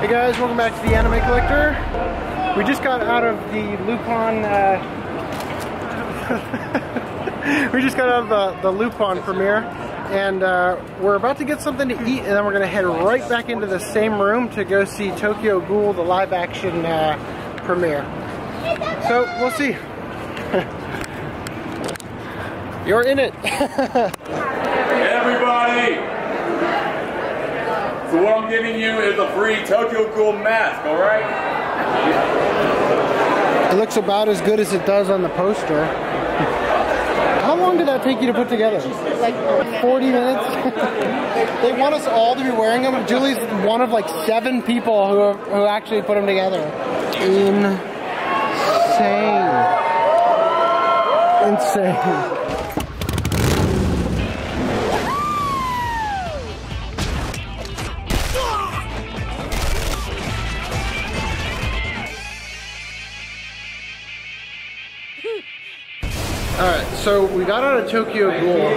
Hey guys, welcome back to the Anime Collector. We just got out of the Lupin, we just got out of the Lupin premiere, and we're about to get something to eat, and then we're gonna head right back into the same room to go see Tokyo Ghoul, the live action premiere. So, we'll see. You're in it. Everybody! So what I'm giving you is a free Tokyo Ghoul mask, alright? It looks about as good as it does on the poster. How long did that take you to put together? Like 40 minutes? They want us all to be wearing them. Julie's one of like 7 people who actually put them together. Insane. Alright, so we got out of Tokyo Ghoul,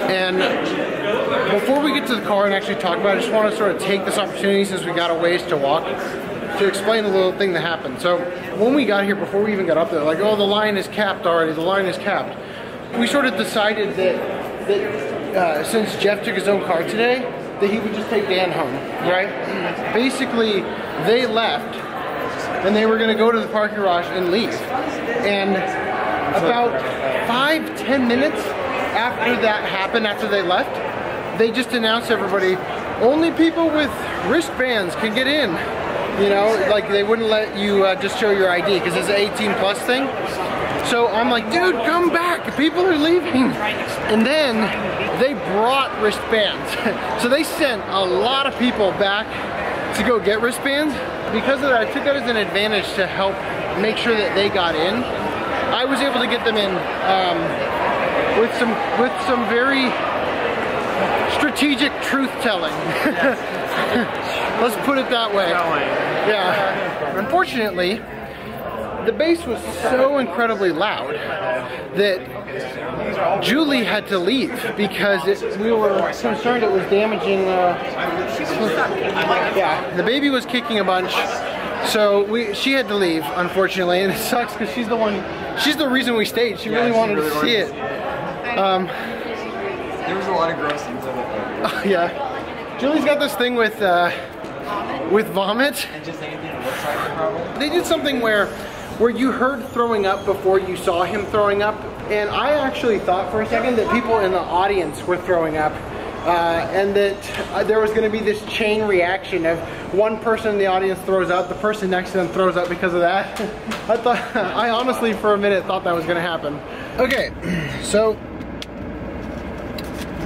and before we get to the car and actually talk about it, I just want to sort of take this opportunity, since we got a ways to walk, to explain a little thing that happened. So when we got here, before we even got up there, like, oh, the line is capped already, the line is capped. We sort of decided that since Jeff took his own car today, that he would just take Dan home, right? Basically, they left, and they were going to go to the parking garage and leave. And about 5-10 minutes after that happened, after they left, they just announced to everybody, only people with wristbands can get in. You know, like they wouldn't let you just show your ID because it's an 18+ thing. So I'm like, dude, come back, people are leaving. And then they brought wristbands. So they sent a lot of people back to go get wristbands. Because of that, I took that as an advantage to help make sure that they got in. I was able to get them in with some very strategic truth telling. Let's put it that way. Yeah. Unfortunately, the bass was so incredibly loud that Julie had to leave because we were concerned it was damaging. Yeah, the baby was kicking a bunch. So she had to leave, unfortunately, and it sucks because she's the reason we stayed. She really wanted to see it. There was a lot of gross things in it. Yeah. Julie's got this thing with vomit. And just anything that looks like it, probably. They did something where you heard throwing up before you saw him throwing up, and I actually thought for a second that people in the audience were throwing up. And that there was going to be this chain reaction of one person in the audience throws up, the person next to them throws up because of that. I honestly for a minute thought that was going to happen. Okay, so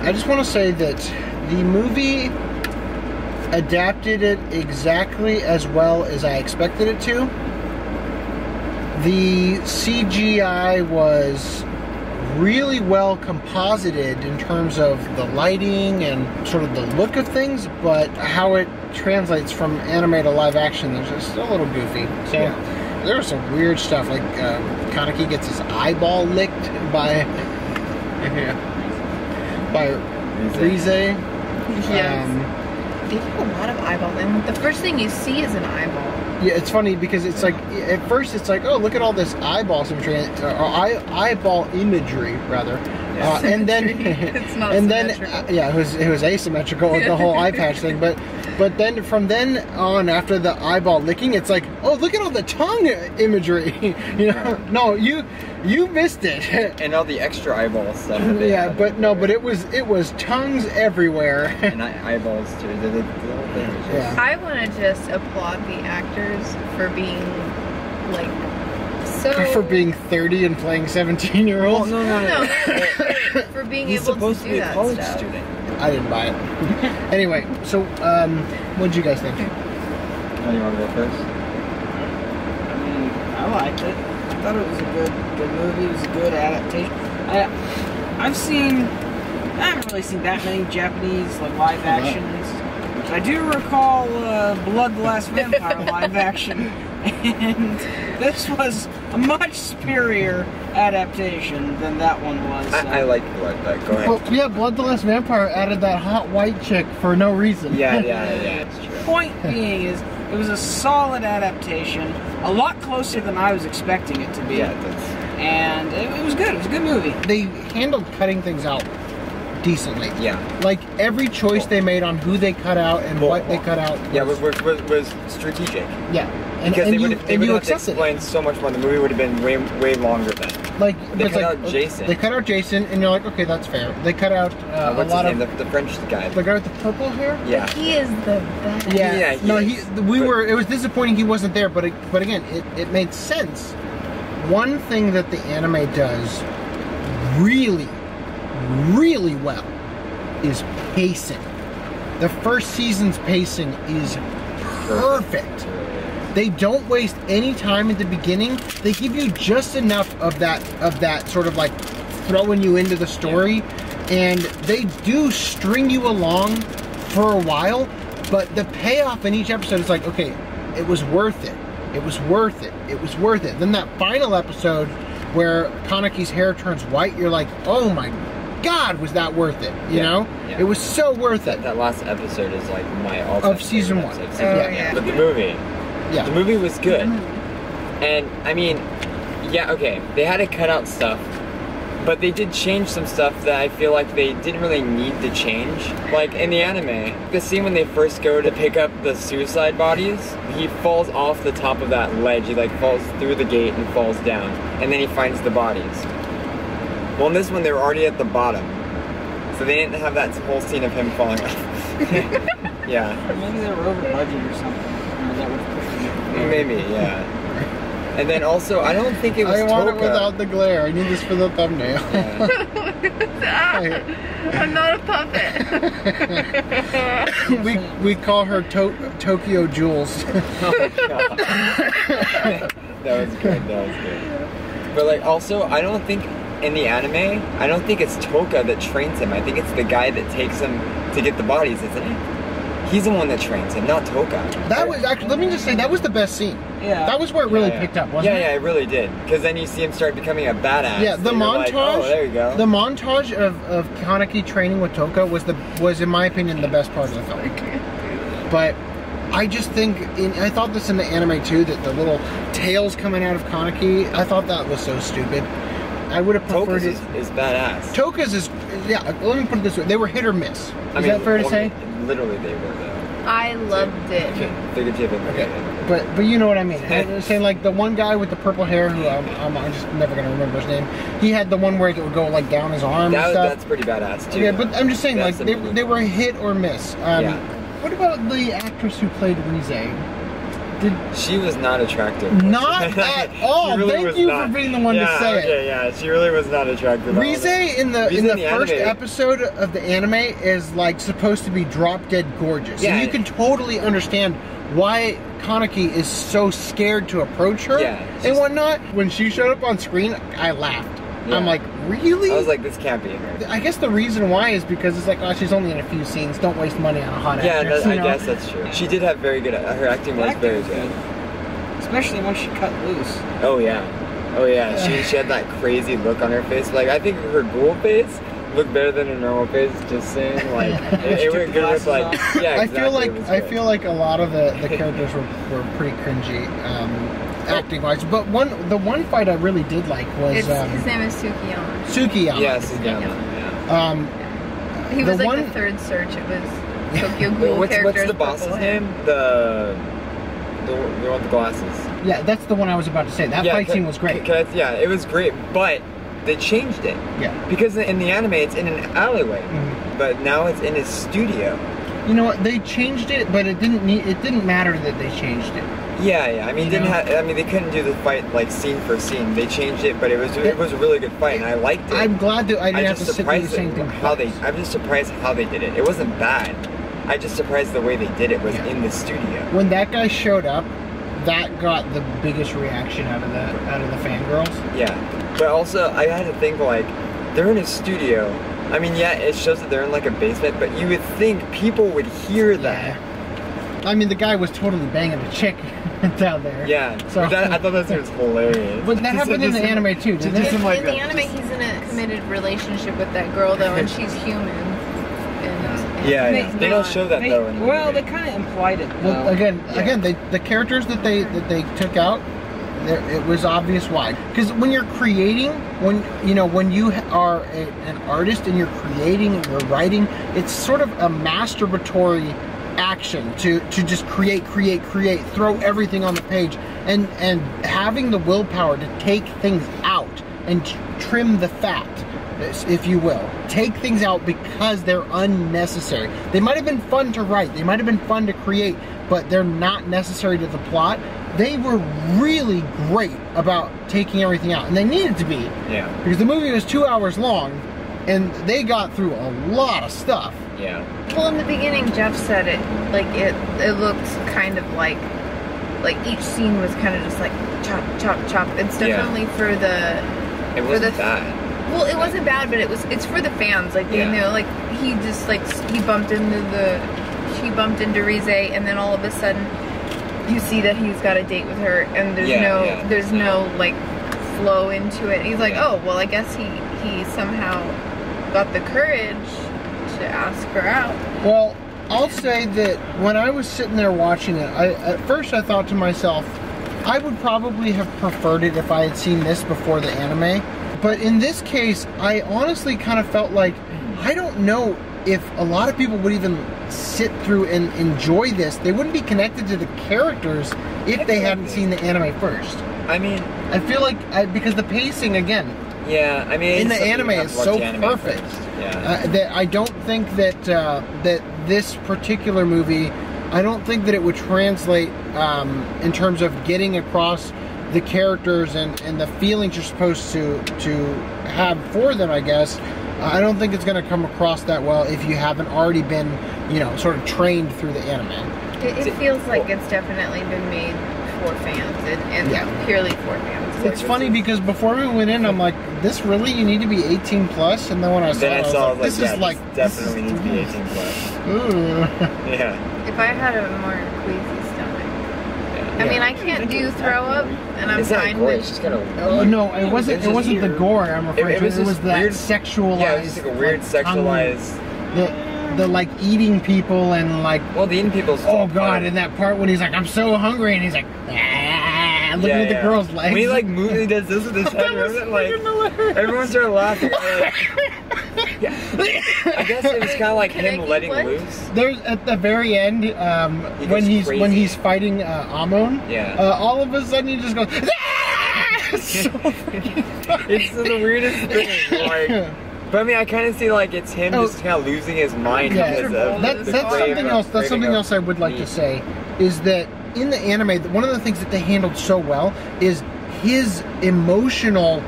I just want to say that the movie adapted it exactly as well as I expected it to. The CGI was really well composited in terms of the lighting and sort of the look of things, but how it translates from anime to live action, there's just a little goofy. So yeah. There was some weird stuff, like Kaneki gets his eyeball licked by Rize. Yeah. They have a lot of eyeballs, and the first thing you see is an eyeball. Yeah, it's funny because it's like, at first it's like, oh, look at all this eyeball symmetry, or eyeball imagery, rather. And then, it's not yeah, it was asymmetrical with the whole eye patch thing, but then from then on, after the eyeball licking, it's like, oh, look at all the tongue imagery. You know, no, you missed it. And all the extra eyeball stuff. Yeah, but it was tongues everywhere. And eyeballs too. The whole thing was just... Yeah. I want to just applaud the actors for being like for being 30 and playing 17-year-olds. Well, no. For being He's able supposed to to be do a that college stuff. student. I didn't buy it. Anyway, so what did you guys think? Oh, you want to go first? I mean, I liked it. I thought it was a good movie. It was a good adaptation. I haven't really seen that many Japanese live actions. I do recall Blood the Last Vampire live action, and this was a much superior adaptation than that one was. I like Blood, but go ahead. Well, yeah, Blood the Last Vampire added that hot white chick for no reason. Yeah, it's true. point being is, it was a solid adaptation, a lot closer than I was expecting it to be. Yeah, that's... And it was good. It was a good movie. They handled cutting things out decently. Yeah. Like every choice they made on who they cut out and what they cut out. Yeah, was strategic. Yeah. And, Because and they would you have to accepted explain so much more. The movie would have been way longer then. Like They it's cut like, out Jason. They cut out Jason, and you're like, okay, that's fair. They cut out a What's lot his name? of The French guy. the guy with the purple hair. Yeah. He is the best. Yeah, he no, is. It was disappointing he wasn't there, but again, it made sense. One thing that the anime does really, really well is pacing. The first season's pacing is perfect. They don't waste any time at the beginning. They give you just enough of that sort of like throwing you into the story, and they do string you along for a while, but the payoff in each episode is like, okay, it was worth it. It was worth it. It was worth it. Then that final episode where Kaneki's hair turns white, you're like, oh my God, was that worth it? You know? Yeah. It was so worth it. That last episode is like my all-time of season one. Yeah. But the movie. Yeah. The movie was good. And, I mean, yeah, okay, they had to cut out stuff, but they did change some stuff that I feel like they didn't really need to change. Like, in the anime, the scene when they first go to pick up the suicide bodies, he falls off the top of that ledge. He, like, falls through the gate and falls down, and then he finds the bodies. Well, in this one, they were already at the bottom, so they didn't have that whole scene of him falling off. Yeah. Maybe they were over budget or something. That would have Maybe, yeah. And then also, I don't think it was I want Toka. it without the glare. I need this for the thumbnail. I'm not a puppet. we call her Tokyo Jules. Oh my God. That was good. But like, also, I don't think in the anime, I don't think it's Toka that trains him. I think it's the guy that takes him to get the bodies, isn't it? He's the one that trains him, not Toka. That was actually, let me just say, that was the best scene. Yeah. That was where it really picked up, wasn't it? Yeah, it really did. Because then you see him start becoming a badass. Yeah, the montage. Like, oh, there you go. The montage of Kaneki training with Toka was in my opinion the best part of the film. But I just think, I thought this in the anime too, that the little tails coming out of Kaneki, I thought that was so stupid. I would have preferred Toka's is badass. Toka's is, yeah, let me put it this way, they were hit or miss. Is that fair to say? Literally they were though. I loved it. Okay. But you know what I mean. I'm saying like the one guy with the purple hair, who I'm just never gonna remember his name. He had the one where it would go like down his arm and stuff. That's pretty badass too. Okay, but I'm just saying like they were hit or miss. Yeah. What about the actress who played Rize? She was not attractive. Not at all. Really Thank you for being the one to say it. Yeah, she really was not attractive. Rize in the first episode of the anime is like supposed to be drop dead gorgeous. Yeah. And you can totally understand why Kaneki is so scared to approach her and whatnot. When she showed up on screen, I laughed. Yeah. I'm like, really? I was like, this can't be her. I guess the reason why is because it's like, oh, she's only in a few scenes. Don't waste money on a hot actress. Yeah, I guess that's true. She did have very good. Her acting was very good, especially when she cut loose. Oh yeah. She had that crazy look on her face. Like I think her ghoul face looked better than her normal face. Just saying, like it went good with like yeah. Exactly, I feel like a lot of the characters were pretty cringy. Acting wise, but the one fight I really did like was his name is Sukiyama. Sukiyama. Yeah, Sukiyama. He was like the third search. It was Tokyo Ghoul characters. What's the boss's name? The one with the glasses. Yeah, that's the one I was about to say. That fight scene was great. Yeah, it was great, but they changed it. Yeah. Because in the anime it's in an alleyway, but now it's in a studio. You know what? They changed it, but it didn't matter that they changed it. Yeah. I mean, they couldn't do the fight like scene for scene. They changed it, but it was a really good fight, and I liked it. I'm glad that I didn't have to sit through the same thing. I'm just surprised how they did it. It wasn't bad. I just surprised the way they did it was in the studio. When that guy showed up, that got the biggest reaction out of the fangirls. Yeah, but also I had to think like they're in a studio. I mean, yeah, it shows that they're in like a basement, but you would think people would hear that. I mean, the guy was totally banging a chick down there. Yeah, so I thought that was hilarious. But that happened in the anime too, didn't it? In the anime, he's in a committed relationship with that girl though, and she's human. Yeah, yeah. They don't show that though. In the Well, movie. they kind of implied it. Well, though. again, the characters that they took out, it was obvious why. Because when you're creating, when you are an artist and you're creating and you're writing, it's sort of a masturbatory action to just create, throw everything on the page, and having the willpower to take things out and trim the fat, if you will. Take things out because they're unnecessary. They might have been fun to write, they might have been fun to create, but they're not necessary to the plot. They were really great about taking everything out, and they needed to be. Yeah. Because the movie was 2 hours long, and they got through a lot of stuff. Yeah. Well, in the beginning, Jeff said it looked kind of like each scene was kind of just like chop, chop, chop. It's definitely for the. It wasn't bad. Well, it wasn't bad, but it's for the fans. Like Yeah. you know, like he just she bumped into Rize, and then all of a sudden, you see that he's got a date with her, and there's no like flow into it. And he's like, oh well, I guess he somehow got the courage to ask her out. Well, I'll say that when I was sitting there watching it, at first I thought to myself, I would probably have preferred it if I had seen this before the anime. But in this case, I honestly kind of felt like, I don't know if a lot of people would even sit through and enjoy this. They wouldn't be connected to the characters if they hadn't seen the anime first. I mean, I feel like, because the pacing, again, yeah, I mean, in the anime is so perfect. Yeah. That I don't think that that this particular movie, I don't think that it would translate in terms of getting across the characters and the feelings you're supposed to have for them, I guess. I don't think it's going to come across that well if you haven't already been, sort of trained through the anime. It feels like it's definitely been made for fans and purely for fans. It's funny because before we went in, I'm like, this really, you need to be 18 plus? And then when I saw it, I was like, this is like... definitely needs to be 18 plus. Ooh. Yeah. If I had a more queasy stomach. I mean, I can't do throw up, and I'm fine with... It's just kind of... No, it wasn't the gore I'm afraid it was that weird, sexualized... Yeah, it was like a weird sexualized... The like eating people and like... Well, the eating people's... Oh god, and that part when he's like, I'm so hungry, and he's like... looking at the girl's legs. When he like moves, he does this with his head. Like, everyone started laughing. Like, I guess it was kind of like him letting loose. There's at the very end when he's fighting Amon. Yeah. All of a sudden he just goes. It's the weirdest thing. Like, but I mean, I kind of see like it's him just kind of losing his mind because of that's something else. That's something else I would like to say is that in the anime, one of the things that they handled so well is his emotional,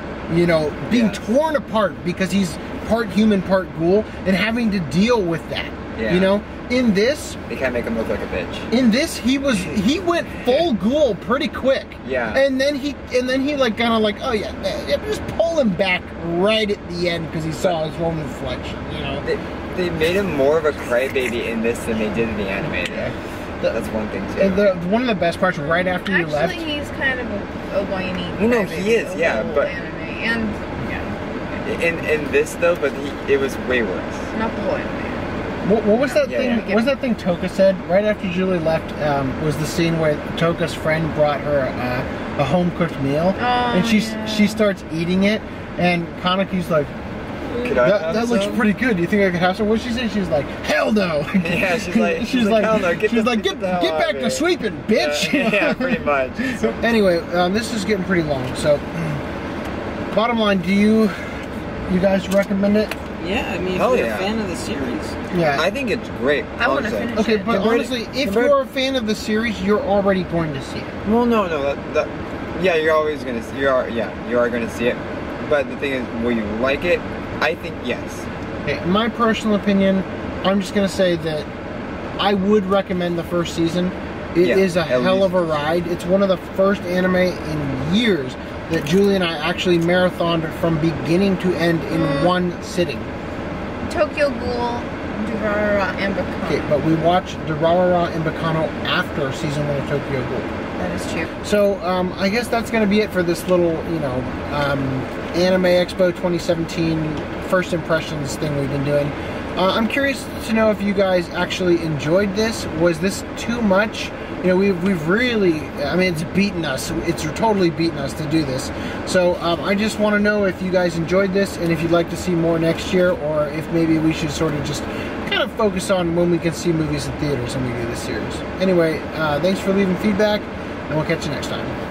being torn apart because he's part human, part ghoul, and having to deal with that. Yeah. In this, they kind of make him look like a bitch. In this, he went full ghoul pretty quick. Yeah. And then he like kind of like, oh yeah, just pull him back right at the end because he saw his own reflection. They made him more of a crybaby in this than they did in the anime. Yeah. That's one thing too. And one of the best parts, right after you left. Actually, he's kind of a whiny. No, he is. Yeah, but anime and in this though, but it was way worse. Not the whole anime. What was that thing? What was that thing Toka said right after Julie left? Was the scene where Toka's friend brought her a home cooked meal, and she starts eating it, and Kaneki's like, that looks pretty good. Do you think I could have some? What she say? She's like, hell no. Yeah, she's like, hell no. Get back to sweeping, bitch. Yeah, pretty much. Anyway, this is getting pretty long. So, bottom line, do you guys recommend it? Yeah, I mean, if you're a fan of the series. Yeah. I think it's great. I want to finish it. Okay, but honestly, if you're a fan of the series, you're already going to see it. Well, no, yeah, you're always going to, you are going to see it. But the thing is, will you like it? I think yes. Okay, in my personal opinion, I'm just going to say that I would recommend the first season. It is a hell of a ride. It's one of the first anime in years that Julie and I actually marathoned from beginning to end in one sitting. Tokyo Ghoul, Durarara, and Bakano. Okay, but we watched Durarara and Bakano after season 1 of Tokyo Ghoul. That is true. So, I guess that's going to be it for this little, Anime Expo 2017 first impressions thing we've been doing. I'm curious to know if you guys actually enjoyed this. Was this too much? You know, we've really, I mean, it's beaten us. It's totally beaten us to do this. So I just want to know if you guys enjoyed this and if you'd like to see more next year, or if maybe we should sort of just kind of focus on when we can see movies in theaters and we do this series. Anyway, thanks for leaving feedback, and we'll catch you next time.